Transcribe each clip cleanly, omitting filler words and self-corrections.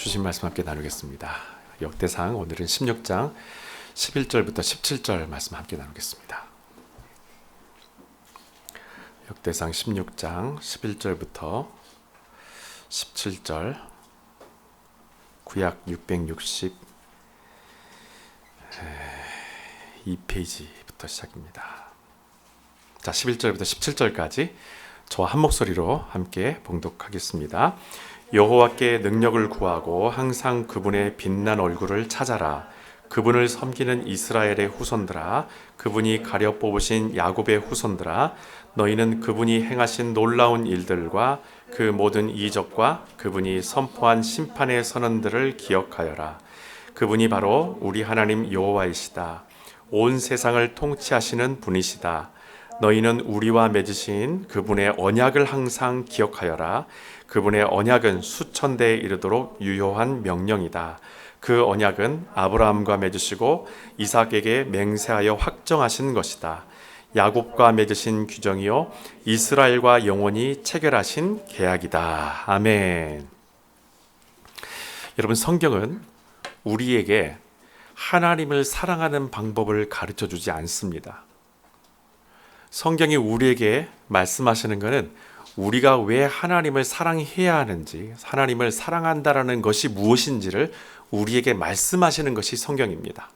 주신 말씀 함께 나누겠습니다. 역대상 오늘은 16장 11절부터 17절 말씀 함께 나누겠습니다. 역대상 16장 11절부터 17절 구약 662페이지부터 시작입니다. 자, 11절부터 17절까지 저와 한 목소리로 함께 봉독하겠습니다. 여호와께 능력을 구하고 항상 그분의 빛난 얼굴을 찾아라. 그분을 섬기는 이스라엘의 후손들아, 그분이 가려 뽑으신 야곱의 후손들아, 너희는 그분이 행하신 놀라운 일들과 그 모든 이적과 그분이 선포한 심판의 선언들을 기억하여라. 그분이 바로 우리 하나님 여호와이시다. 온 세상을 통치하시는 분이시다. 너희는 우리와 맺으신 그분의 언약을 항상 기억하여라. 그분의 언약은 수천 대에 이르도록 유효한 명령이다. 그 언약은 아브라함과 맺으시고 이삭에게 맹세하여 확정하신 것이다. 야곱과 맺으신 규정이요 이스라엘과 영원히 체결하신 계약이다. 아멘. 여러분, 성경은 우리에게 하나님을 사랑하는 방법을 가르쳐 주지 않습니다. 성경이 우리에게 말씀하시는 것은 우리가 왜 하나님을 사랑해야 하는지, 하나님을 사랑한다라는 것이 무엇인지를 우리에게 말씀하시는 것이 성경입니다.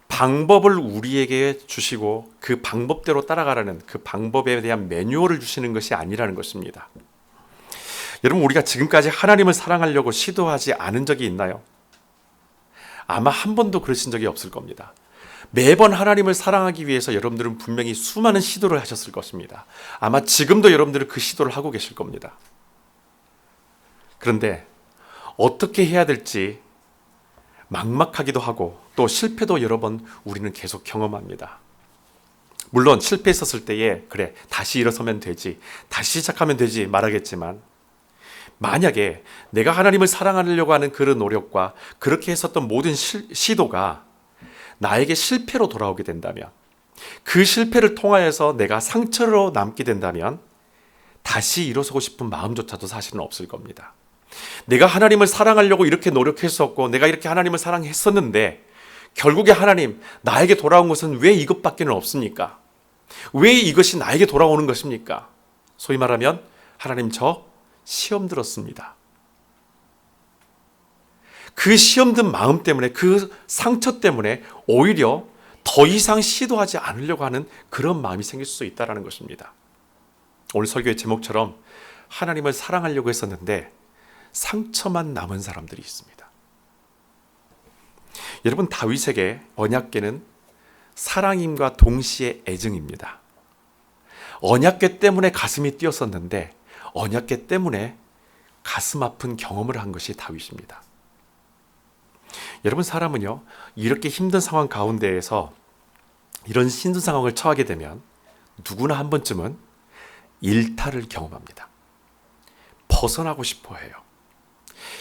방법을 우리에게 주시고 그 방법대로 따라가라는 그 방법에 대한 매뉴얼을 주시는 것이 아니라는 것입니다. 여러분, 우리가 지금까지 하나님을 사랑하려고 시도하지 않은 적이 있나요? 아마 한 번도 그러신 적이 없을 겁니다. 매번 하나님을 사랑하기 위해서 여러분들은 분명히 수많은 시도를 하셨을 것입니다. 아마 지금도 여러분들은 그 시도를 하고 계실 겁니다. 그런데 어떻게 해야 될지 막막하기도 하고 또 실패도 여러 번 우리는 계속 경험합니다. 물론 실패했었을 때에 그래, 다시 일어서면 되지, 다시 시작하면 되지 말하겠지만, 만약에 내가 하나님을 사랑하려고 하는 그런 노력과 그렇게 했었던 모든 시도가 나에게 실패로 돌아오게 된다면, 그 실패를 통하여서 내가 상처로 남게 된다면 다시 일어서고 싶은 마음조차도 사실은 없을 겁니다. 내가 하나님을 사랑하려고 이렇게 노력했었고 내가 이렇게 하나님을 사랑했었는데 결국에 하나님, 나에게 돌아온 것은 왜 이것밖에는 없습니까? 왜 이것이 나에게 돌아오는 것입니까? 소위 말하면 하나님, 저 시험 들었습니다. 그 시험 든 마음 때문에, 그 상처 때문에 오히려 더 이상 시도하지 않으려고 하는 그런 마음이 생길 수 있다는 것입니다. 오늘 설교의 제목처럼 하나님을 사랑하려고 했었는데 상처만 남은 사람들이 있습니다. 여러분, 다윗에게 언약궤는 사랑임과 동시에 애증입니다. 언약궤 때문에 가슴이 뛰었었는데 언약궤 때문에 가슴 아픈 경험을 한 것이 다윗입니다. 여러분, 사람은요, 이렇게 힘든 상황 가운데에서 이런 힘든 상황을 처하게 되면 누구나 한 번쯤은 일탈을 경험합니다. 벗어나고 싶어 해요.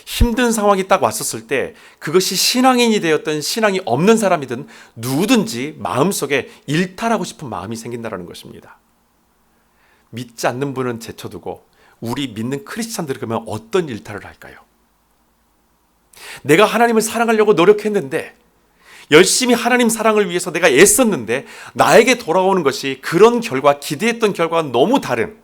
힘든 상황이 딱 왔었을 때 그것이 신앙인이 되었든 신앙이 없는 사람이든 누구든지 마음속에 일탈하고 싶은 마음이 생긴다는 것입니다. 믿지 않는 분은 제쳐두고 우리 믿는 크리스찬들이 그러면 어떤 일탈을 할까요? 내가 하나님을 사랑하려고 노력했는데, 열심히 하나님 사랑을 위해서 내가 애썼는데 나에게 돌아오는 것이 그런 결과, 기대했던 결과와 너무 다른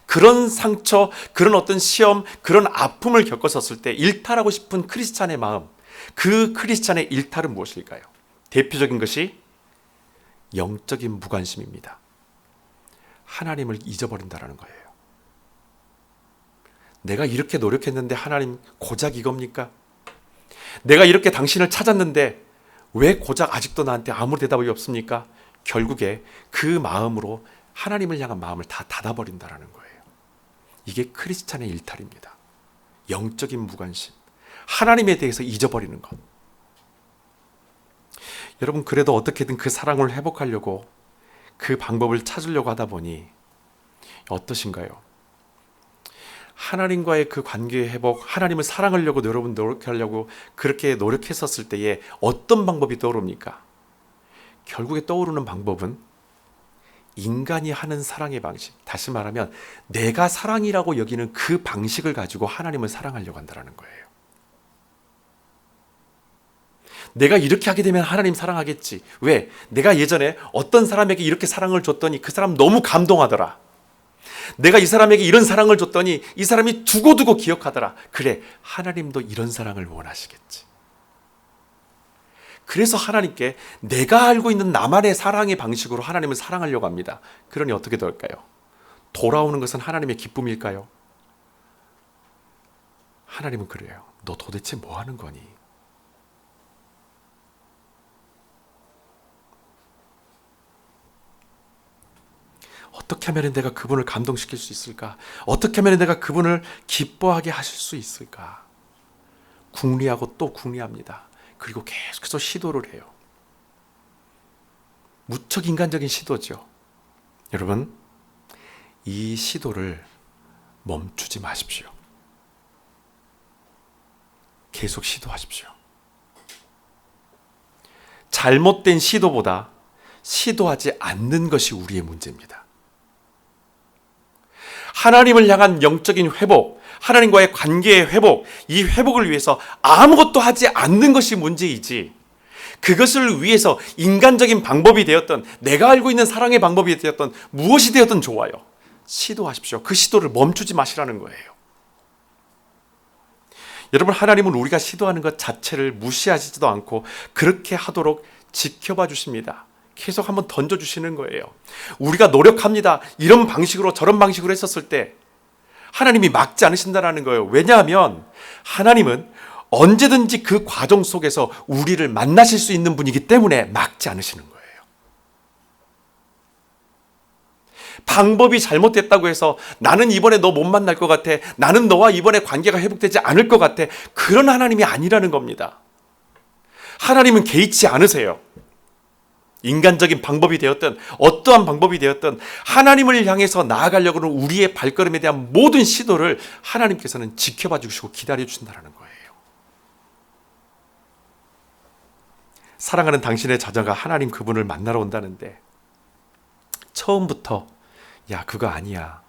그런 상처, 그런 어떤 시험, 그런 아픔을 겪었었을 때 일탈하고 싶은 크리스찬의 마음, 그 크리스찬의 일탈은 무엇일까요? 대표적인 것이 영적인 무관심입니다. 하나님을 잊어버린다는 거예요. 내가 이렇게 노력했는데 하나님, 고작 이겁니까? 내가 이렇게 당신을 찾았는데 왜 고작 아직도 나한테 아무 대답이 없습니까? 결국에 그 마음으로 하나님을 향한 마음을 다 닫아버린다는 거예요. 이게 크리스찬의 일탈입니다. 영적인 무관심, 하나님에 대해서 잊어버리는 것. 여러분, 그래도 어떻게든 그 사랑을 회복하려고 그 방법을 찾으려고 하다 보니 어떠신가요? 하나님과의 그 관계의 회복, 하나님을 사랑하려고 여러분 노력하려고 그렇게 노력했었을 때에 어떤 방법이 떠오릅니까? 결국에 떠오르는 방법은 인간이 하는 사랑의 방식, 다시 말하면 내가 사랑이라고 여기는 그 방식을 가지고 하나님을 사랑하려고 한다는 거예요. 내가 이렇게 하게 되면 하나님 사랑하겠지. 왜? 내가 예전에 어떤 사람에게 이렇게 사랑을 줬더니 그 사람 너무 감동하더라. 내가 이 사람에게 이런 사랑을 줬더니 이 사람이 두고두고 기억하더라. 그래, 하나님도 이런 사랑을 원하시겠지. 그래서 하나님께 내가 알고 있는 나만의 사랑의 방식으로 하나님을 사랑하려고 합니다. 그러니 어떻게 될까요? 돌아오는 것은 하나님의 기쁨일까요? 하나님은 그래요. 너 도대체 뭐 하는 거니? 어떻게 하면 내가 그분을 감동시킬 수 있을까? 어떻게 하면 내가 그분을 기뻐하게 하실 수 있을까? 궁리하고 또 궁리합니다. 그리고 계속해서 시도를 해요. 무척 인간적인 시도죠. 여러분, 이 시도를 멈추지 마십시오. 계속 시도하십시오. 잘못된 시도보다 시도하지 않는 것이 우리의 문제입니다. 하나님을 향한 영적인 회복, 하나님과의 관계의 회복, 이 회복을 위해서 아무것도 하지 않는 것이 문제이지, 그것을 위해서 인간적인 방법이 되었던, 내가 알고 있는 사랑의 방법이 되었던, 무엇이 되었든 좋아요. 시도하십시오. 그 시도를 멈추지 마시라는 거예요. 여러분, 하나님은 우리가 시도하는 것 자체를 무시하시지도 않고 그렇게 하도록 지켜봐 주십니다. 계속 한번 던져주시는 거예요. 우리가 노력합니다. 이런 방식으로 저런 방식으로 했었을 때 하나님이 막지 않으신다는 거예요. 왜냐하면 하나님은 언제든지 그 과정 속에서 우리를 만나실 수 있는 분이기 때문에 막지 않으시는 거예요. 방법이 잘못됐다고 해서 나는 이번에 너 못 만날 것 같아. 나는 너와 이번에 관계가 회복되지 않을 것 같아. 그런 하나님이 아니라는 겁니다. 하나님은 개의치 않으세요. 인간적인 방법이 되었든 어떠한 방법이 되었든 하나님을 향해서 나아가려고 하는 우리의 발걸음에 대한 모든 시도를 하나님께서는 지켜봐 주시고 기다려 주신다는 거예요. 사랑하는 당신의 자녀가 하나님 그분을 만나러 온다는데 처음부터 야, 그거 아니야,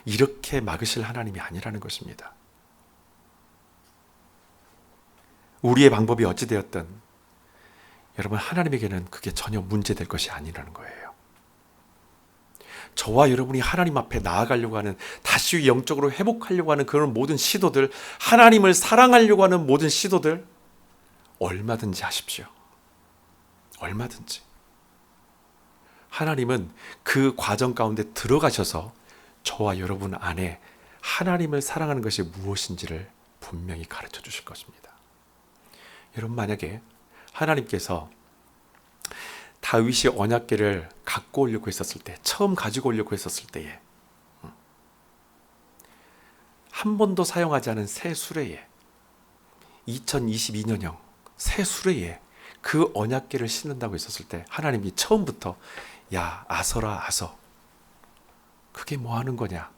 이렇게 막으실 하나님이 아니라는 것입니다. 우리의 방법이 어찌되었든 여러분, 하나님에게는 그게 전혀 문제될 것이 아니라는 거예요. 저와 여러분이 하나님 앞에 나아가려고 하는, 다시 영적으로 회복하려고 하는 그런 모든 시도들, 하나님을 사랑하려고 하는 모든 시도들 얼마든지 하십시오. 얼마든지. 하나님은 그 과정 가운데 들어가셔서 저와 여러분 안에 하나님을 사랑하는 것이 무엇인지를 분명히 가르쳐 주실 것입니다. 여러분, 만약에 하나님께서 다윗이 언약궤를 갖고 오려고 했었을 때, 처음 가지고 오려고 했었을 때에 한 번도 사용하지 않은 새 수레에, 2022년형 새 수레에 그 언약궤를 싣는다고 했었을 때 하나님이 처음부터 야, 아서라 아서, 그게 뭐 하는 거냐,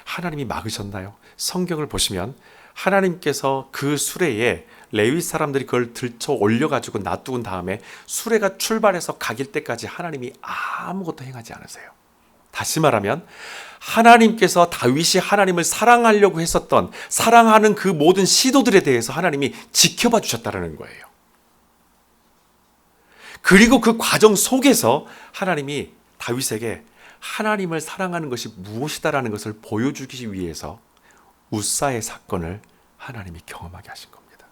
하나님이 막으셨나요? 성경을 보시면 하나님께서 그 수레에 레위 사람들이 그걸 들쳐 올려가지고 놔두은 다음에 수레가 출발해서 가길 때까지 하나님이 아무것도 행하지 않으세요. 다시 말하면 하나님께서 다윗이 하나님을 사랑하려고 했었던, 사랑하는 그 모든 시도들에 대해서 하나님이 지켜봐 주셨다는 거예요. 그리고 그 과정 속에서 하나님이 다윗에게 하나님을 사랑하는 것이 무엇이다라는 것을 보여주기 위해서 우사의 사건을 하나님이 경험하게 하신 겁니다.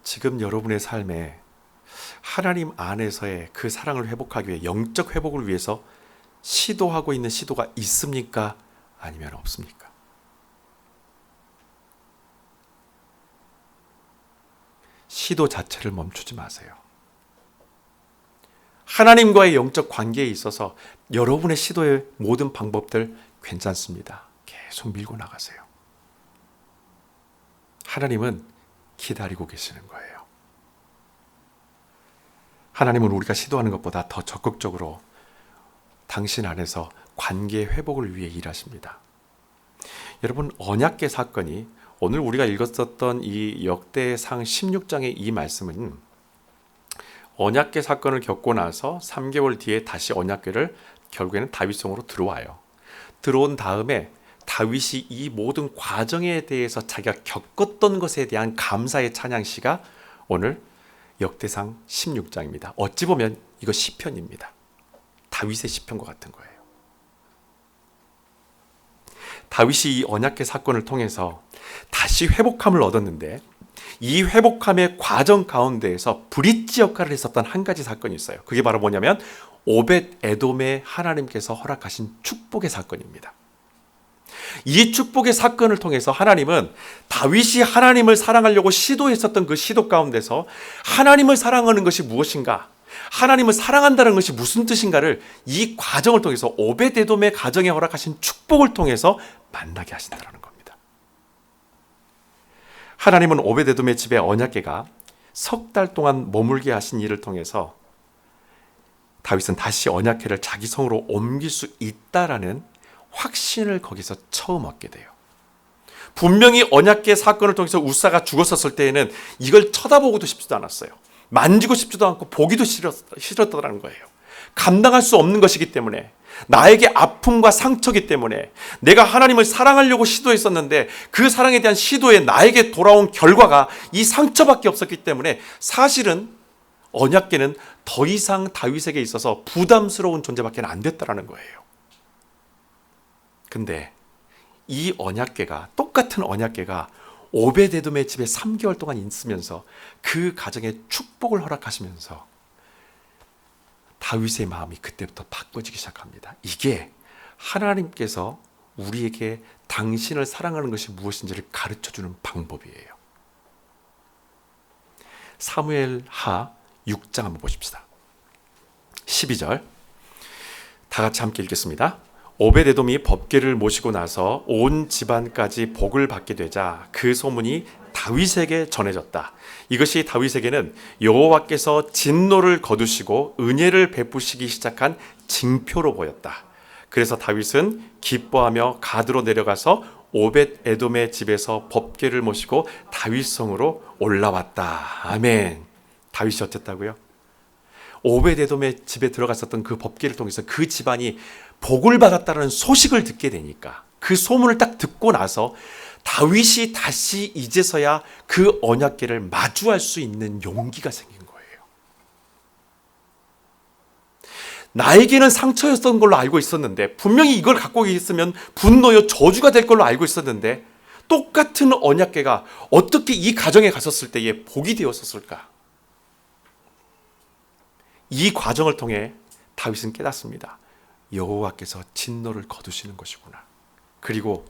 지금 여러분의 삶에 하나님 안에서의 그 사랑을 회복하기 위해, 영적 회복을 위해서 시도하고 있는 시도가 있습니까? 아니면 없습니까? 시도 자체를 멈추지 마세요. 하나님과의 영적 관계에 있어서 여러분의 시도의 모든 방법들 괜찮습니다. 계속 밀고 나가세요. 하나님은 기다리고 계시는 거예요. 하나님은 우리가 시도하는 것보다 더 적극적으로 당신 안에서 관계 회복을 위해 일하십니다. 여러분, 언약궤 사건이, 오늘 우리가 읽었었던 이 역대상 16장의 이 말씀은 언약궤 사건을 겪고 나서 3개월 뒤에 다시 언약궤를 결국에는 다윗성으로 들어와요. 들어온 다음에 다윗이 이 모든 과정에 대해서 자기가 겪었던 것에 대한 감사의 찬양시가 오늘 역대상 16장입니다. 어찌 보면 이거 시편입니다. 다윗의 시편과 같은 거예요. 다윗이 이 언약궤 사건을 통해서 다시 회복함을 얻었는데 이 회복함의 과정 가운데에서 브릿지 역할을 했었던 한 가지 사건이 있어요. 그게 바로 뭐냐면 오벳 에돔의 하나님께서 허락하신 축복의 사건입니다. 이 축복의 사건을 통해서 하나님은 다윗이 하나님을 사랑하려고 시도했었던 그 시도 가운데서 하나님을 사랑하는 것이 무엇인가, 하나님을 사랑한다는 것이 무슨 뜻인가를 이 과정을 통해서 오벳 에돔의 가정에 허락하신 축복을 통해서 만나게 하신다는 겁니다. 하나님은 오벳 에돔의 집에 언약궤가 석 달 동안 머물게 하신 일을 통해서 다윗은 다시 언약궤를 자기 성으로 옮길 수 있다라는 확신을 거기서 처음 얻게 돼요. 분명히 언약궤 사건을 통해서 우사가 죽었었을 때에는 이걸 쳐다보고도 싶지도 않았어요. 만지고 싶지도 않고 보기도 싫었다는 거예요. 감당할 수 없는 것이기 때문에, 나에게 아픔과 상처이기 때문에, 내가 하나님을 사랑하려고 시도했었는데 그 사랑에 대한 시도에 나에게 돌아온 결과가 이 상처밖에 없었기 때문에 사실은 언약궤는 더 이상 다윗에게 있어서 부담스러운 존재밖에 안 됐다는 거예요. 근데 이 언약궤가, 똑같은 언약궤가 오벳 에돔의 집에 3개월 동안 있으면서 그 가정에 축복을 허락하시면서 다윗의 마음이 그때부터 바꿔지기 시작합니다. 이게 하나님께서 우리에게 당신을 사랑하는 것이 무엇인지를 가르쳐주는 방법이에요. 사무엘하 6장 한번 보십시다. 12절 다 같이 함께 읽겠습니다. 오벳 에돔이 법궤를 모시고 나서 온 집안까지 복을 받게 되자 그 소문이 다윗에게 전해졌다. 이것이 다윗에게는 여호와께서 진노를 거두시고 은혜를 베푸시기 시작한 징표로 보였다. 그래서 다윗은 기뻐하며 가드로 내려가서 오벳 에돔의 집에서 법궤를 모시고 다윗성으로 올라왔다. 아멘. 다윗이 어쨌다고요? 오벳 에돔의 집에 들어갔었던 그 법궤를 통해서 그 집안이 복을 받았다는 소식을 듣게 되니까, 그 소문을 딱 듣고 나서 다윗이 다시 이제서야 그 언약궤를 마주할 수 있는 용기가 생긴 거예요. 나에게는 상처였던 걸로 알고 있었는데, 분명히 이걸 갖고 있으면 분노요 저주가 될 걸로 알고 있었는데, 똑같은 언약궤가 어떻게 이 가정에 갔었을 때에 복이 되었었을까? 이 과정을 통해 다윗은 깨닫습니다. 여호와께서 진노를 거두시는 것이구나. 그리고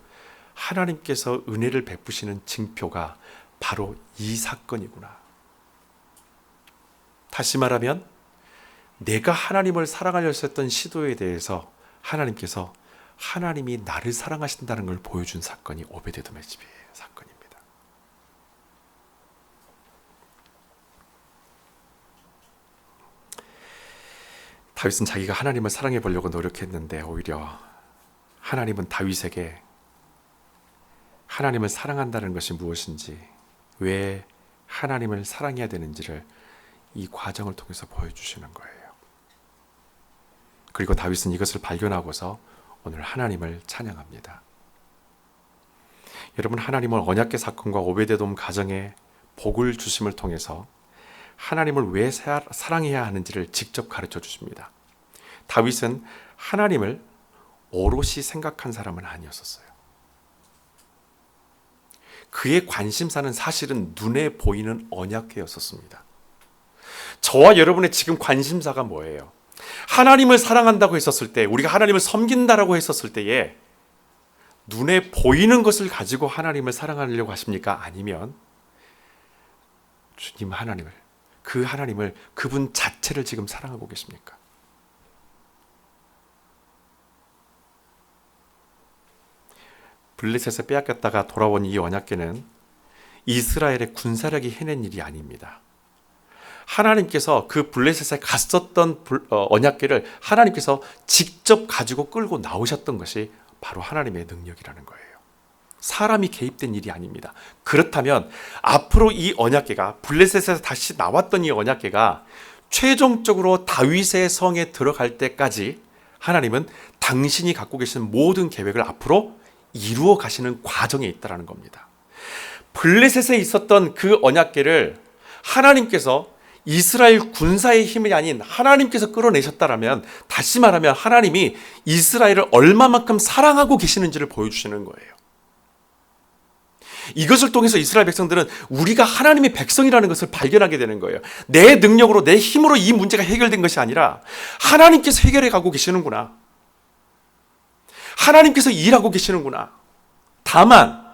하나님께서 은혜를 베푸시는 징표가 바로 이 사건이구나. 다시 말하면 내가 하나님을 사랑하려 했던 시도에 대해서 하나님께서 하나님이 나를 사랑하신다는 걸 보여준 사건이 오벳 에돔의 집의 사건입니다. 다윗은 자기가 하나님을 사랑해 보려고 노력했는데 오히려 하나님은 다윗에게 하나님을 사랑한다는 것이 무엇인지, 왜 하나님을 사랑해야 되는지를 이 과정을 통해서 보여주시는 거예요. 그리고 다윗은 이것을 발견하고서 오늘 하나님을 찬양합니다. 여러분, 하나님은 언약궤 사건과 오벳 에돔 가정에 복을 주심을 통해서 하나님을 왜 사랑해야 하는지를 직접 가르쳐 주십니다. 다윗은 하나님을 오롯이 생각한 사람은 아니었었어요. 그의 관심사는 사실은 눈에 보이는 언약궤였었습니다. 저와 여러분의 지금 관심사가 뭐예요? 하나님을 사랑한다고 했었을 때, 우리가 하나님을 섬긴다라고 했었을 때에 눈에 보이는 것을 가지고 하나님을 사랑하려고 하십니까? 아니면 주님 하나님을, 그 하나님을, 그분 자체를 지금 사랑하고 계십니까? 블레셋에 빼앗겼다가 돌아온 이 언약궤는 이스라엘의 군사력이 해낸 일이 아닙니다. 하나님께서 그 블레셋에 갔었던 언약궤를 하나님께서 직접 가지고 끌고 나오셨던 것이 바로 하나님의 능력이라는 거예요. 사람이 개입된 일이 아닙니다. 그렇다면 앞으로 이 언약궤가, 블레셋에서 다시 나왔던 이 언약궤가 최종적으로 다윗의 성에 들어갈 때까지 하나님은 당신이 갖고 계신 모든 계획을 앞으로 이루어 가시는 과정에 있다는 겁니다. 블레셋에 있었던 그 언약궤를 하나님께서 이스라엘 군사의 힘이 아닌 하나님께서 끌어내셨다라면, 다시 말하면 하나님이 이스라엘을 얼마만큼 사랑하고 계시는지를 보여주시는 거예요. 이것을 통해서 이스라엘 백성들은 우리가 하나님의 백성이라는 것을 발견하게 되는 거예요. 내 능력으로, 내 힘으로 이 문제가 해결된 것이 아니라 하나님께서 해결해 가고 계시는구나. 하나님께서 일하고 계시는구나. 다만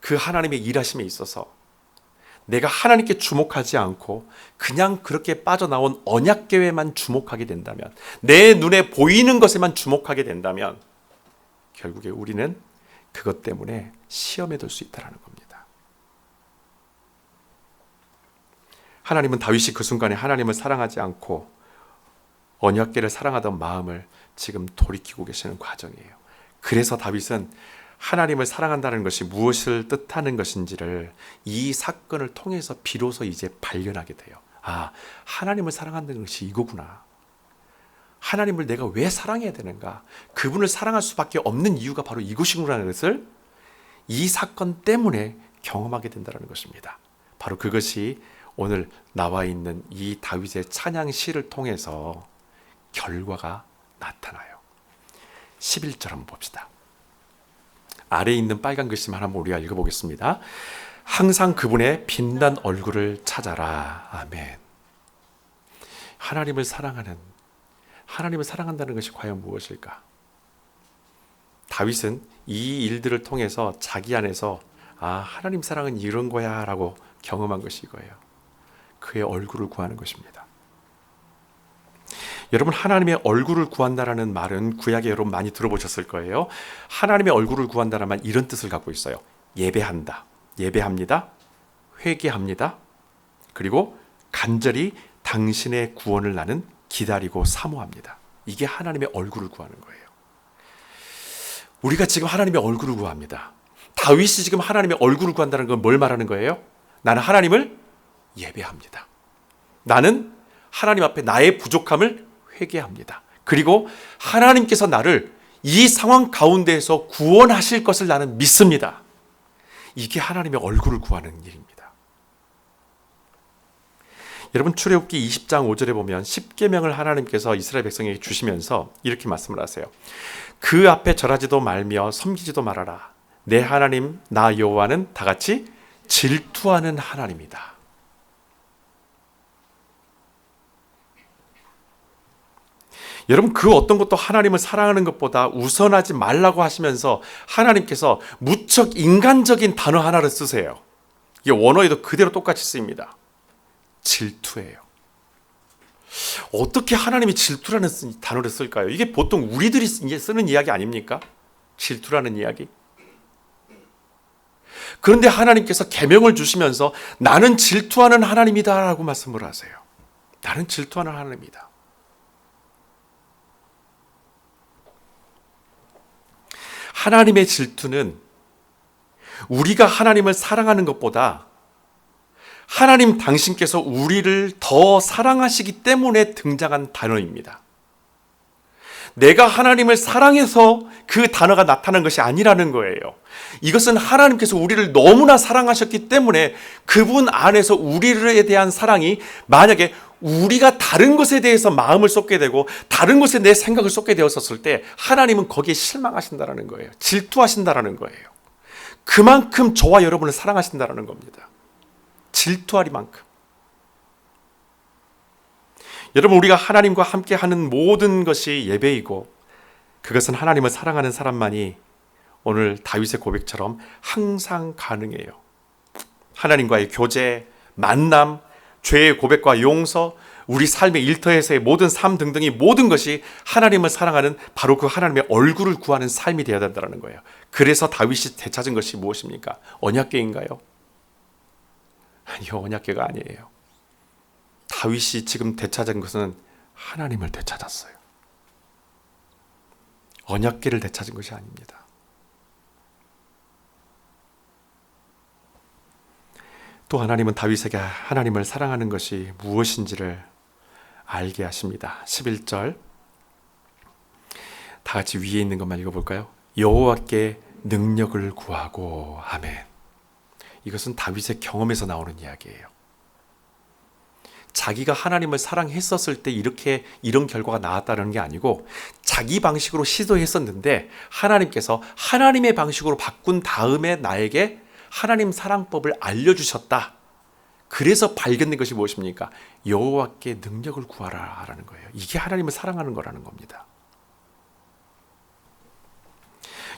그 하나님의 일하심에 있어서 내가 하나님께 주목하지 않고 그냥 그렇게 빠져나온 언약궤에만 주목하게 된다면, 내 눈에 보이는 것에만 주목하게 된다면 결국에 우리는 그것 때문에 시험에 들 수 있다는 겁니다. 하나님은 다윗이 그 순간에 하나님을 사랑하지 않고 언약궤를 사랑하던 마음을 지금 돌이키고 계시는 과정이에요. 그래서 다윗은 하나님을 사랑한다는 것이 무엇을 뜻하는 것인지를 이 사건을 통해서 비로소 이제 발견하게 돼요. 아, 하나님을 사랑한다는 것이 이거구나. 하나님을 내가 왜 사랑해야 되는가? 그분을 사랑할 수밖에 없는 이유가 바로 이것이구나라는 것을 이 사건 때문에 경험하게 된다는 것입니다. 바로 그것이 오늘 나와 있는 이 다윗의 찬양 시를 통해서 결과가 나타나요. 11절 한번 봅시다. 아래에 있는 빨간 글씨만 한번 우리가 읽어보겠습니다. 항상 그분의 빛난 얼굴을 찾아라. 아멘. 하나님을 사랑한다는 것이 과연 무엇일까? 다윗은 이 일들을 통해서 자기 안에서 하나님 사랑은 이런 거야 라고 경험한 것이 이거예요. 그의 얼굴을 구하는 것입니다. 여러분, 하나님의 얼굴을 구한다라는 말은 구약에 여러분 많이 들어보셨을 거예요. 하나님의 얼굴을 구한다는 말 이런 뜻을 갖고 있어요. 예배한다, 예배합니다, 회개합니다, 그리고 간절히 당신의 구원을 나는 기다리고 사모합니다. 이게 하나님의 얼굴을 구하는 거예요. 우리가 지금 하나님의 얼굴을 구합니다. 다윗이 지금 하나님의 얼굴을 구한다는 건 뭘 말하는 거예요? 나는 하나님을 예배합니다. 나는 하나님 앞에 나의 부족함을 회개합니다. 그리고 하나님께서 나를 이 상황 가운데에서 구원하실 것을 나는 믿습니다. 이게 하나님의 얼굴을 구하는 일입니다. 여러분, 출애굽기 20장 5절에 보면 10계명을 하나님께서 이스라엘 백성에게 주시면서 이렇게 말씀을 하세요. 그 앞에 절하지도 말며 섬기지도 말아라. 내 하나님 나 여호와는 다같이 질투하는 하나님이다. 여러분, 그 어떤 것도 하나님을 사랑하는 것보다 우선하지 말라고 하시면서 하나님께서 무척 인간적인 단어 하나를 쓰세요. 이게 원어에도 그대로 똑같이 쓰입니다. 질투예요. 어떻게 하나님이 질투라는 단어를 쓸까요? 이게 보통 우리들이 쓰는 이야기 아닙니까? 질투라는 이야기. 그런데 하나님께서 계명을 주시면서 나는 질투하는 하나님이다 라고 말씀을 하세요. 나는 질투하는 하나님이다. 하나님의 질투는 우리가 하나님을 사랑하는 것보다 하나님 당신께서 우리를 더 사랑하시기 때문에 등장한 단어입니다. 내가 하나님을 사랑해서 그 단어가 나타난 것이 아니라는 거예요. 이것은 하나님께서 우리를 너무나 사랑하셨기 때문에 그분 안에서 우리에 대한 사랑이, 만약에 우리가 다른 것에 대해서 마음을 쏟게 되고 다른 것에 내 생각을 쏟게 되었었을 때 하나님은 거기에 실망하신다라는 거예요. 질투하신다라는 거예요. 그만큼 저와 여러분을 사랑하신다라는 겁니다. 질투하리만큼. 여러분, 우리가 하나님과 함께 하는 모든 것이 예배이고 그것은 하나님을 사랑하는 사람만이 오늘 다윗의 고백처럼 항상 가능해요. 하나님과의 교제, 만남, 죄의 고백과 용서, 우리 삶의 일터에서의 모든 삶 등등이 모든 것이 하나님을 사랑하는 바로 그 하나님의 얼굴을 구하는 삶이 되어야 된다는 거예요. 그래서 다윗이 되찾은 것이 무엇입니까? 언약궤인가요? 아니요, 언약궤가 아니에요. 다윗이 지금 되찾은 것은 하나님을 되찾았어요. 언약궤를 되찾은 것이 아닙니다. 또 하나님은 다윗에게 하나님을 사랑하는 것이 무엇인지를 알게 하십니다. 11절, 다 같이 위에 있는 것만 읽어볼까요? 여호와께 능력을 구하고. 아멘. 이것은 다윗의 경험에서 나오는 이야기예요. 자기가 하나님을 사랑했었을 때 이런 결과가 나왔다는 게 아니고 자기 방식으로 시도했었는데 하나님께서 하나님의 방식으로 바꾼 다음에 나에게 하나님 사랑법을 알려주셨다. 그래서 발견된 것이 무엇입니까? 여호와께 능력을 구하라라는 거예요. 이게 하나님을 사랑하는 거라는 겁니다.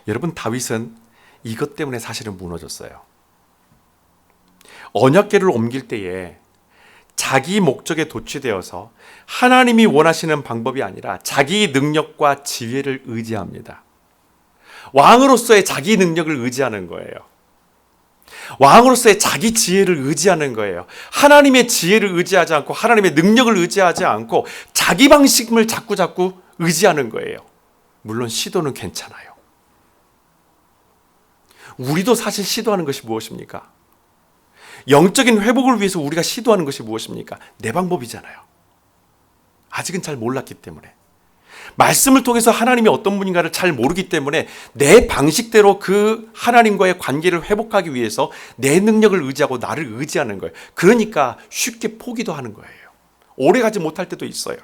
여러분, 다윗은 이것 때문에 사실은 무너졌어요. 언약궤를 옮길 때에 자기 목적에 도취되어서 하나님이 원하시는 방법이 아니라 자기 능력과 지혜를 의지합니다. 왕으로서의 자기 능력을 의지하는 거예요. 왕으로서의 자기 지혜를 의지하는 거예요. 하나님의 지혜를 의지하지 않고 하나님의 능력을 의지하지 않고 자기 방식을 자꾸 의지하는 거예요. 물론 시도는 괜찮아요. 우리도 사실 시도하는 것이 무엇입니까? 영적인 회복을 위해서 우리가 시도하는 것이 무엇입니까? 내 방법이잖아요. 아직은 잘 몰랐기 때문에. 말씀을 통해서 하나님이 어떤 분인가를 잘 모르기 때문에 내 방식대로 그 하나님과의 관계를 회복하기 위해서 내 능력을 의지하고 나를 의지하는 거예요. 그러니까 쉽게 포기도 하는 거예요. 오래 가지 못할 때도 있어요.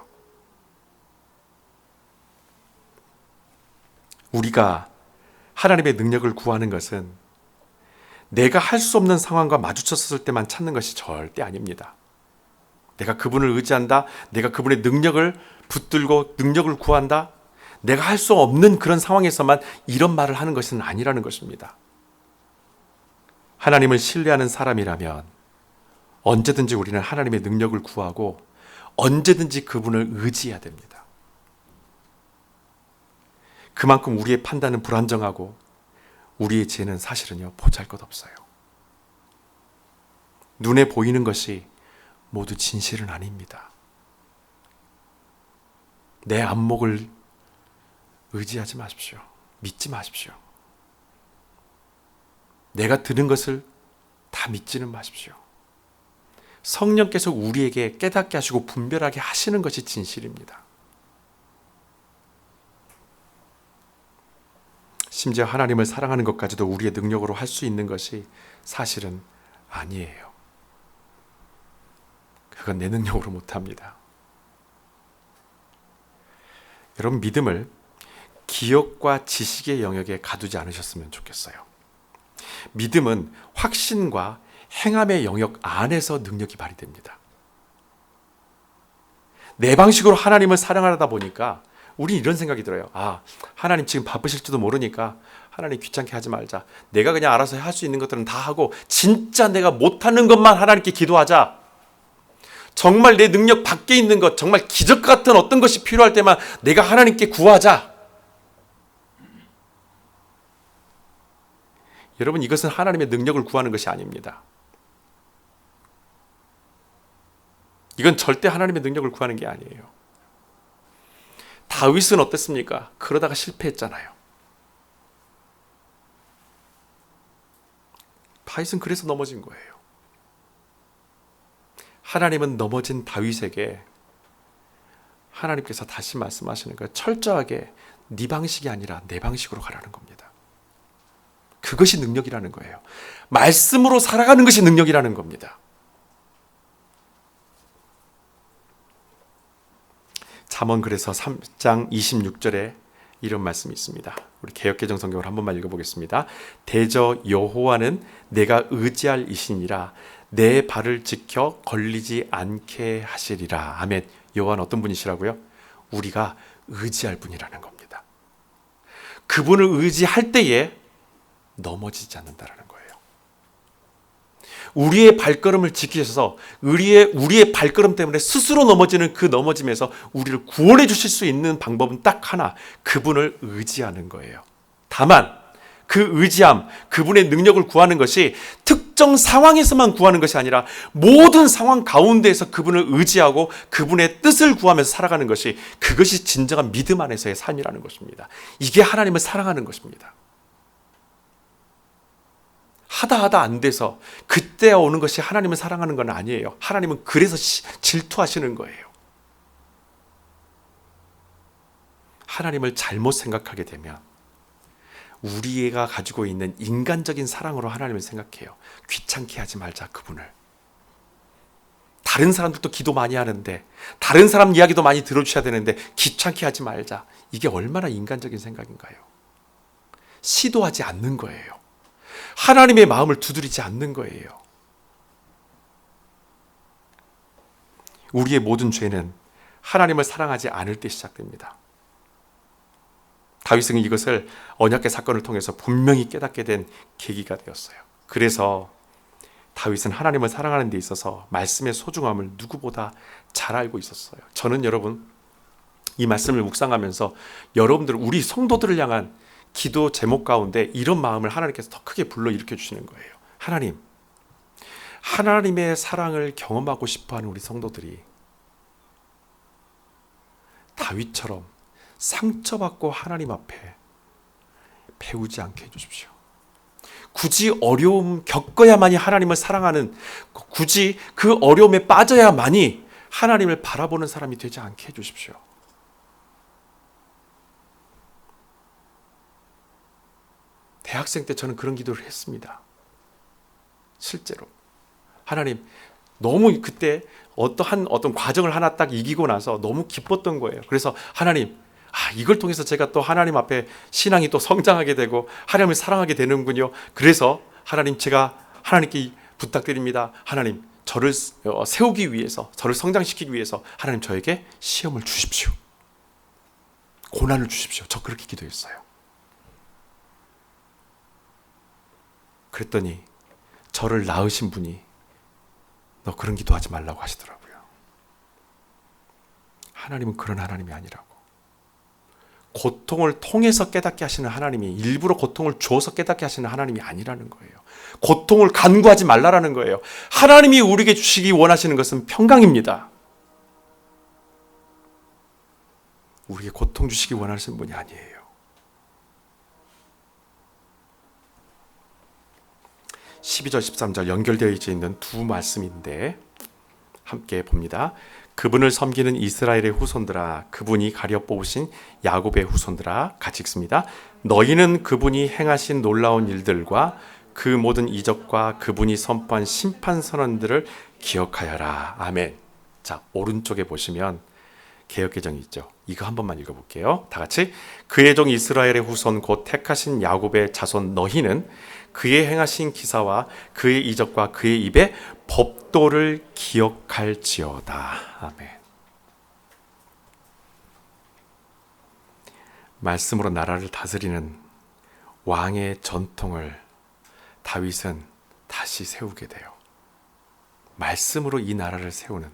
우리가 하나님의 능력을 구하는 것은 내가 할 수 없는 상황과 마주쳤을 때만 찾는 것이 절대 아닙니다. 내가 그분을 의지한다. 내가 그분의 능력을 붙들고 능력을 구한다. 내가 할 수 없는 그런 상황에서만 이런 말을 하는 것은 아니라는 것입니다. 하나님을 신뢰하는 사람이라면 언제든지 우리는 하나님의 능력을 구하고 언제든지 그분을 의지해야 됩니다. 그만큼 우리의 판단은 불안정하고 우리의 지혜는 사실은요, 보잘것없어요. 눈에 보이는 것이 모두 진실은 아닙니다. 내 안목을 의지하지 마십시오. 믿지 마십시오. 내가 들은 것을 다 믿지는 마십시오. 성령께서 우리에게 깨닫게 하시고 분별하게 하시는 것이 진실입니다. 심지어 하나님을 사랑하는 것까지도 우리의 능력으로 할 수 있는 것이 사실은 아니에요. 그건 내 능력으로 못합니다. 여러분, 믿음을 기억과 지식의 영역에 가두지 않으셨으면 좋겠어요. 믿음은 확신과 행함의 영역 안에서 능력이 발휘됩니다. 내 방식으로 하나님을 사랑하다 보니까 우린 이런 생각이 들어요. 아, 하나님 지금 바쁘실지도 모르니까 하나님 귀찮게 하지 말자. 내가 그냥 알아서 할 수 있는 것들은 다 하고 진짜 내가 못하는 것만 하나님께 기도하자. 정말 내 능력 밖에 있는 것, 정말 기적 같은 어떤 것이 필요할 때만 내가 하나님께 구하자. 여러분, 이것은 하나님의 능력을 구하는 것이 아닙니다. 이건 절대 하나님의 능력을 구하는 게 아니에요. 다윗은 어땠습니까? 그러다가 실패했잖아요. 다윗은 그래서 넘어진 거예요. 하나님은 넘어진 다윗에게 하나님께서 다시 말씀하시는 거예요. 철저하게 네 방식이 아니라 내 방식으로 가라는 겁니다. 그것이 능력이라는 거예요. 말씀으로 살아가는 것이 능력이라는 겁니다. 잠언 그래서 3장 26절에 이런 말씀이 있습니다. 우리 개역개정 성경을 한 번만 읽어보겠습니다. 대저 여호와는 내가 의지할 이시니라 내 발을 지켜 걸리지 않게 하시리라. 아멘. 여호와는 어떤 분이시라고요? 우리가 의지할 분이라는 겁니다. 그분을 의지할 때에 넘어지지 않는다라는 거예요. 우리의 발걸음을 지키셔서 우리의 발걸음 때문에 스스로 넘어지는 그 넘어짐에서 우리를 구원해 주실 수 있는 방법은 딱 하나, 그분을 의지하는 거예요. 다만 그 의지함, 그분의 능력을 구하는 것이 특정 상황에서만 구하는 것이 아니라 모든 상황 가운데에서 그분을 의지하고 그분의 뜻을 구하면서 살아가는 것이, 그것이 진정한 믿음 안에서의 삶이라는 것입니다. 이게 하나님을 사랑하는 것입니다. 하다 안 돼서 그때야 오는 것이 하나님을 사랑하는 건 아니에요. 하나님은 그래서 질투하시는 거예요. 하나님을 잘못 생각하게 되면 우리가 가지고 있는 인간적인 사랑으로 하나님을 생각해요. 귀찮게 하지 말자, 그분을. 다른 사람들도 기도 많이 하는데, 다른 사람 이야기도 많이 들어주셔야 되는데 귀찮게 하지 말자. 이게 얼마나 인간적인 생각인가요? 시도하지 않는 거예요. 하나님의 마음을 두드리지 않는 거예요. 우리의 모든 죄는 하나님을 사랑하지 않을 때 시작됩니다. 다윗은 이것을 언약궤 사건을 통해서 분명히 깨닫게 된 계기가 되었어요. 그래서 다윗은 하나님을 사랑하는 데 있어서 말씀의 소중함을 누구보다 잘 알고 있었어요. 저는 여러분, 이 말씀을 묵상하면서 여러분들, 우리 성도들을 향한 기도 제목 가운데 이런 마음을 하나님께서 더 크게 불러일으켜 주시는 거예요. 하나님, 하나님의 사랑을 경험하고 싶어하는 우리 성도들이 다윗처럼 상처받고 하나님 앞에 배우지 않게 해주십시오. 굳이 어려움 겪어야만이 하나님을 사랑하는, 굳이 그 어려움에 빠져야만이 하나님을 바라보는 사람이 되지 않게 해주십시오. 대학생 때 저는 그런 기도를 했습니다. 실제로. 하나님, 너무 그때 어떤 과정을 하나 딱 이기고 나서 너무 기뻤던 거예요. 그래서 하나님, 이걸 통해서 제가 또 하나님 앞에 신앙이 또 성장하게 되고 하나님을 사랑하게 되는군요. 그래서 하나님, 제가 하나님께 부탁드립니다. 하나님, 저를 세우기 위해서, 저를 성장시키기 위해서 하나님 저에게 시험을 주십시오. 고난을 주십시오. 저 그렇게 기도했어요. 그랬더니 저를 낳으신 분이 너 그런 기도하지 말라고 하시더라고요. 하나님은 그런 하나님이 아니라고. 고통을 통해서 깨닫게 하시는 하나님이, 일부러 고통을 주어서 깨닫게 하시는 하나님이 아니라는 거예요. 고통을 간구하지 말라라는 거예요. 하나님이 우리에게 주시기 원하시는 것은 평강입니다. 우리에게 고통 주시기 원하시는 분이 아니에요. 12절 13절 연결되어 있는 두 말씀인데 함께 봅니다. 그분을 섬기는 이스라엘의 후손들아, 그분이 가려 뽑으신 야곱의 후손들아, 같이 읽습니다. 너희는 그분이 행하신 놀라운 일들과 그 모든 이적과 그분이 선포한 심판 선언들을 기억하여라. 아멘. 자, 오른쪽에 보시면 개역개정이 있죠. 이거 한 번만 읽어볼게요. 다 같이. 그의 종 이스라엘의 후손 곧 택하신 야곱의 자손 너희는 그의 행하신 기사와 그의 이적과 그의 입의 법도를 기억할지어다. 아멘. 말씀으로 나라를 다스리는 왕의 전통을 다윗은 다시 세우게 돼요. 말씀으로 이 나라를 세우는,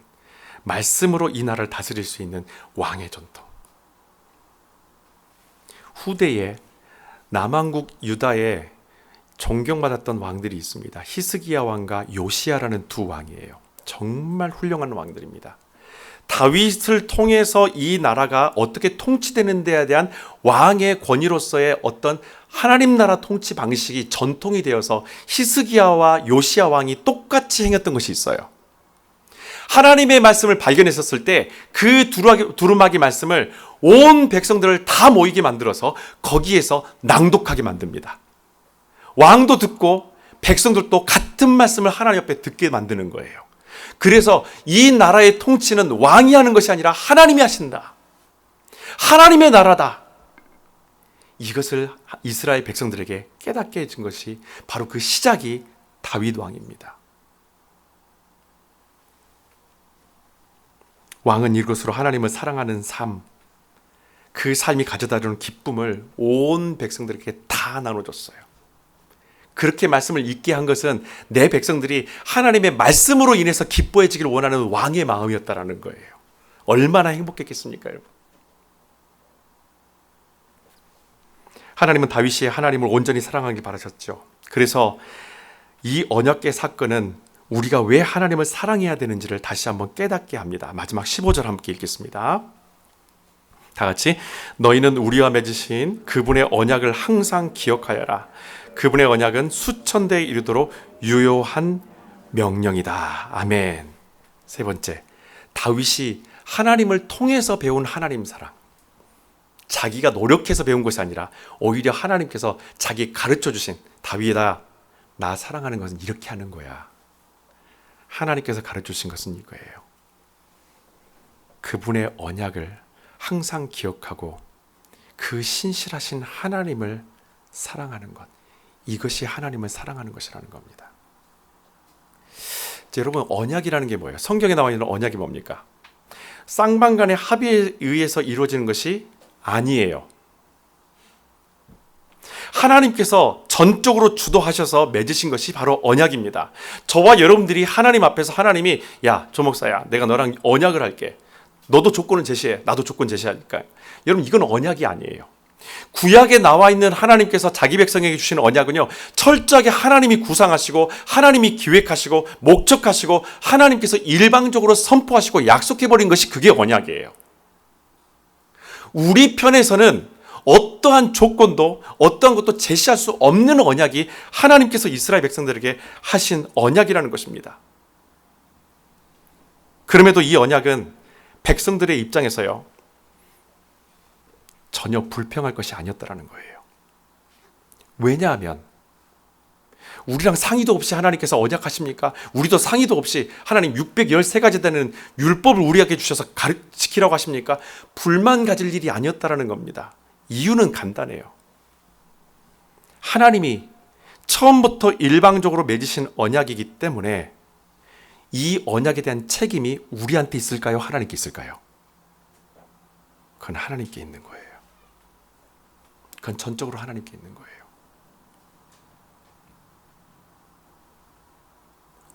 말씀으로 이 나라를 다스릴 수 있는 왕의 전통. 후대에 남왕국 유다에 존경받았던 왕들이 있습니다. 히스기야 왕과 요시야라는 두 왕이에요. 정말 훌륭한 왕들입니다. 다윗을 통해서 이 나라가 어떻게 통치되는 데에 대한 왕의 권위로서의 어떤 하나님 나라 통치 방식이 전통이 되어서 히스기야와 요시야 왕이 똑같이 행했던 것이 있어요. 하나님의 말씀을 발견했었을 때 그 두루마기 말씀을 온 백성들을 다 모이게 만들어서 거기에서 낭독하게 만듭니다. 왕도 듣고 백성들도 같은 말씀을 하나님 앞에 듣게 만드는 거예요. 그래서 이 나라의 통치는 왕이 하는 것이 아니라 하나님이 하신다. 하나님의 나라다. 이것을 이스라엘 백성들에게 깨닫게 해준 것이 바로 그 시작이 다윗 왕입니다. 왕은 이것으로 하나님을 사랑하는 삶, 그 삶이 가져다주는 기쁨을 온 백성들에게 다 나눠줬어요. 그렇게 말씀을 읽게 한 것은 내 백성들이 하나님의 말씀으로 인해서 기뻐해지기를 원하는 왕의 마음이었다라는 거예요. 얼마나 행복했겠습니까, 여러분? 하나님은 다윗이 하나님을 온전히 사랑하길 바라셨죠. 그래서 이 언약궤 사건은 우리가 왜 하나님을 사랑해야 되는지를 다시 한번 깨닫게 합니다. 마지막 15절 함께 읽겠습니다. 다 같이. 너희는 우리와 맺으신 그분의 언약을 항상 기억하여라. 그분의 언약은 수천 대에 이르도록 유효한 명령이다. 아멘. 세 번째, 다윗이 하나님을 통해서 배운 하나님 사랑. 자기가 노력해서 배운 것이 아니라 오히려 하나님께서 자기 가르쳐 주신 다윗아, 나 사랑하는 것은 이렇게 하는 거야. 하나님께서 가르쳐 주신 것은 이거예요. 그분의 언약을 항상 기억하고 그 신실하신 하나님을 사랑하는 것. 이것이 하나님을 사랑하는 것이라는 겁니다. 자, 여러분, 언약이라는 게 뭐예요? 성경에 나와 있는 언약이 뭡니까? 쌍방간의 합의에 의해서 이루어지는 것이 아니에요. 하나님께서 전적으로 주도하셔서 맺으신 것이 바로 언약입니다. 저와 여러분들이 하나님 앞에서 하나님이 야, 조 목사야, 내가 너랑 언약을 할게. 너도 조건을 제시해. 나도 조건 제시하니까. 여러분, 이건 언약이 아니에요. 구약에 나와 있는 하나님께서 자기 백성에게 주신 언약은요, 철저하게 하나님이 구상하시고 하나님이 기획하시고 목적하시고 하나님께서 일방적으로 선포하시고 약속해버린 것이 그게 언약이에요. 우리 편에서는 어떠한 조건도 어떠한 것도 제시할 수 없는 언약이 하나님께서 이스라엘 백성들에게 하신 언약이라는 것입니다. 그럼에도 이 언약은 백성들의 입장에서요, 전혀 불평할 것이 아니었다라는 거예요. 왜냐하면 우리랑 상의도 없이 하나님께서 언약하십니까? 우리도 상의도 없이 하나님 613가지 되는 율법을 우리에게 주셔서 지키라고 하십니까? 불만 가질 일이 아니었다라는 겁니다. 이유는 간단해요. 하나님이 처음부터 일방적으로 맺으신 언약이기 때문에 이 언약에 대한 책임이 우리한테 있을까요? 하나님께 있을까요? 그건 하나님께 있는 거예요. 그건 전적으로 하나님께 있는 거예요.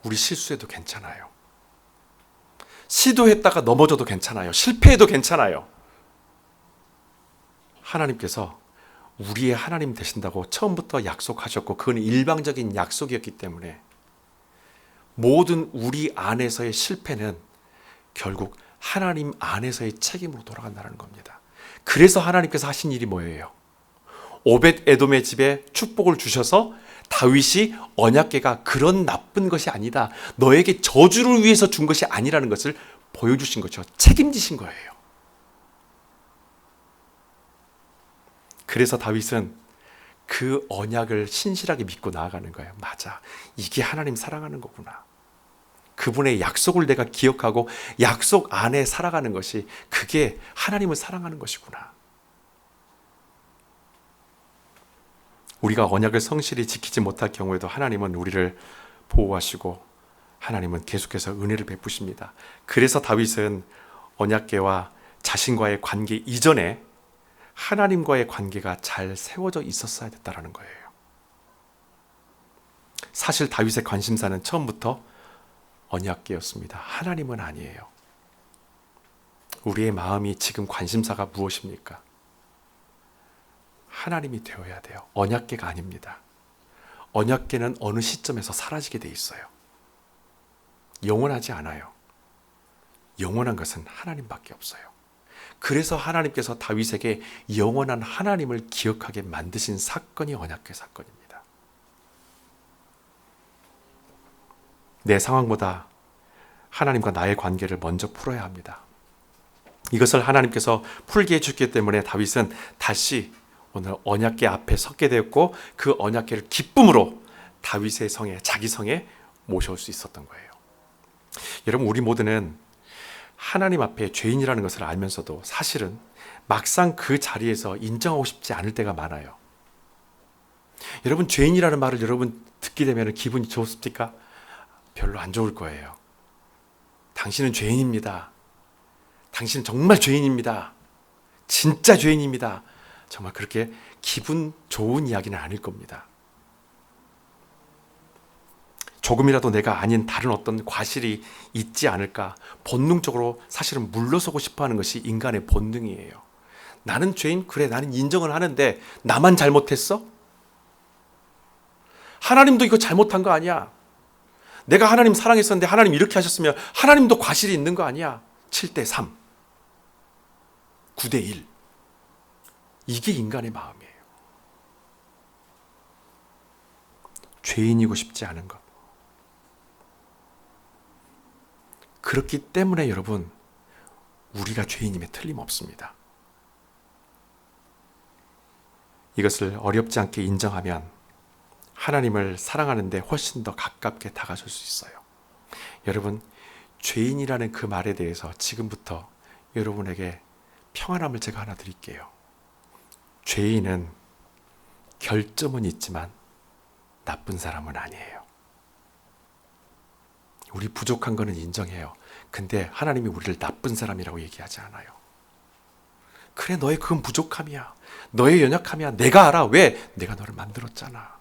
우리 실수해도 괜찮아요. 시도했다가 넘어져도 괜찮아요. 실패해도 괜찮아요. 하나님께서 우리의 하나님 되신다고 처음부터 약속하셨고 그건 일방적인 약속이었기 때문에 모든 우리 안에서의 실패는 결국 하나님 안에서의 책임으로 돌아간다는 겁니다. 그래서 하나님께서 하신 일이 뭐예요? 오벳 에돔의 집에 축복을 주셔서 다윗이 언약궤가 그런 나쁜 것이 아니다. 너에게 저주를 위해서 준 것이 아니라는 것을 보여주신 거죠. 책임지신 거예요. 그래서 다윗은 그 언약을 신실하게 믿고 나아가는 거예요. 맞아. 이게 하나님 사랑하는 거구나. 그분의 약속을 내가 기억하고 약속 안에 살아가는 것이 그게 하나님을 사랑하는 것이구나. 우리가 언약을 성실히 지키지 못할 경우에도 하나님은 우리를 보호하시고 하나님은 계속해서 은혜를 베푸십니다. 그래서 다윗은 언약궤와 자신과의 관계 이전에 하나님과의 관계가 잘 세워져 있었어야 됐다는 거예요. 사실 다윗의 관심사는 처음부터 언약궤였습니다. 하나님은 아니에요. 우리의 마음이 지금 관심사가 무엇입니까? 하나님이 되어야 돼요. 언약궤가 아닙니다. 언약궤는 어느 시점에서 사라지게 돼 있어요. 영원하지 않아요. 영원한 것은 하나님밖에 없어요. 그래서 하나님께서 다윗에게 영원한 하나님을 기억하게 만드신 사건이 언약궤 사건입니다. 내 상황보다 하나님과 나의 관계를 먼저 풀어야 합니다. 이것을 하나님께서 풀게 해주기 때문에 다윗은 다시 오늘 언약궤 앞에 섰게 되었고 그 언약궤를 기쁨으로 다윗의 성에, 자기 성에 모셔올 수 있었던 거예요. 여러분, 우리 모두는 하나님 앞에 죄인이라는 것을 알면서도 사실은 막상 그 자리에서 인정하고 싶지 않을 때가 많아요. 여러분, 죄인이라는 말을 여러분 듣게 되면 기분이 좋습니까? 별로 안 좋을 거예요. 당신은 죄인입니다. 당신은 정말 죄인입니다. 진짜 죄인입니다. 정말 그렇게 기분 좋은 이야기는 아닐 겁니다. 조금이라도 내가 아닌 다른 어떤 과실이 있지 않을까 본능적으로 사실은 물러서고 싶어하는 것이 인간의 본능이에요. 나는 죄인? 그래, 나는 인정을 하는데 나만 잘못했어? 하나님도 이거 잘못한 거 아니야. 내가 하나님 사랑했었는데 하나님 이렇게 하셨으면 하나님도 과실이 있는 거 아니야. 7대3 9대1 이게 인간의 마음이에요. 죄인이고 싶지 않은 것. 그렇기 때문에 여러분, 우리가 죄인임에 틀림없습니다. 이것을 어렵지 않게 인정하면 하나님을 사랑하는데 훨씬 더 가깝게 다가설 수 있어요. 여러분, 죄인이라는 그 말에 대해서 지금부터 여러분에게 평안함을 제가 하나 드릴게요. 죄인은 결점은 있지만 나쁜 사람은 아니에요. 우리 부족한 거는 인정해요. 근데 하나님이 우리를 나쁜 사람이라고 얘기하지 않아요. 그래, 너의 그건 부족함이야. 너의 연약함이야. 내가 알아. 왜? 내가 너를 만들었잖아.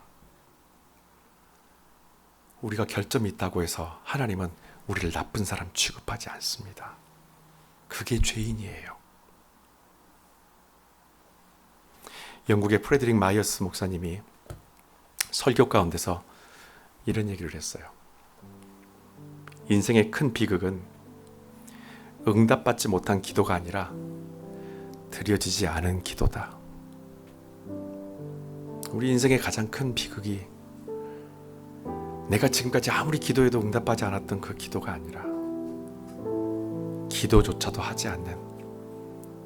우리가 결점이 있다고 해서 하나님은 우리를 나쁜 사람 취급하지 않습니다. 그게 죄인이에요. 영국의 프레드릭 마이어스 목사님이 설교 가운데서 이런 얘기를 했어요. 인생의 큰 비극은 응답받지 못한 기도가 아니라 드려지지 않은 기도다. 우리 인생의 가장 큰 비극이 내가 지금까지 아무리 기도해도 응답받지 않았던 그 기도가 아니라 기도조차도 하지 않는,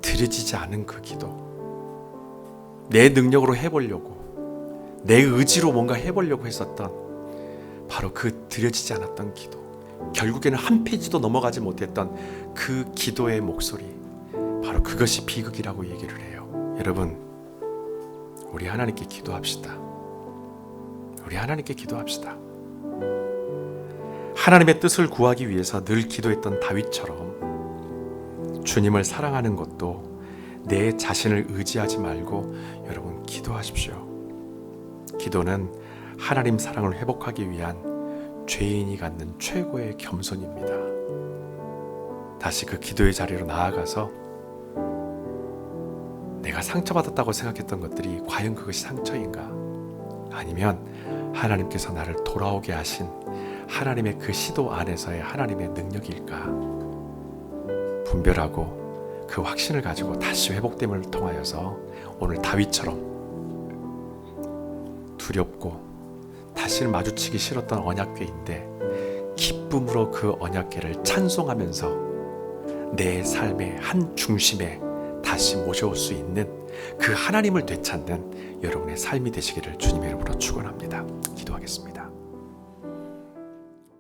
드려지지 않은 그 기도. 내 능력으로 해보려고, 내 의지로 뭔가 해보려고 했었던 바로 그 드려지지 않았던 기도. 결국에는 한 페이지도 넘어가지 못했던 그 기도의 목소리, 바로 그것이 비극이라고 얘기를 해요. 여러분, 우리 하나님께 기도합시다. 우리 하나님께 기도합시다. 하나님의 뜻을 구하기 위해서 늘 기도했던 다윗처럼 주님을 사랑하는 것도 내 자신을 의지하지 말고 여러분 기도하십시오. 기도는 하나님 사랑을 회복하기 위한 죄인이 갖는 최고의 겸손입니다. 다시 그 기도의 자리로 나아가서 내가 상처받았다고 생각했던 것들이 과연 그것이 상처인가? 아니면 하나님께서 나를 돌아오게 하신 하나님의 그 시도 안에서의 하나님의 능력일까? 분별하고 그 확신을 가지고 다시 회복됨을 통하여서 오늘 다윗처럼 두렵고 다시는 마주치기 싫었던 언약궤인데 기쁨으로 그 언약궤를 찬송하면서 내 삶의 한 중심에 다시 모셔올 수 있는 그 하나님을 되찾는 여러분의 삶이 되시기를 주님의 이름으로 축원합니다. 기도하겠습니다.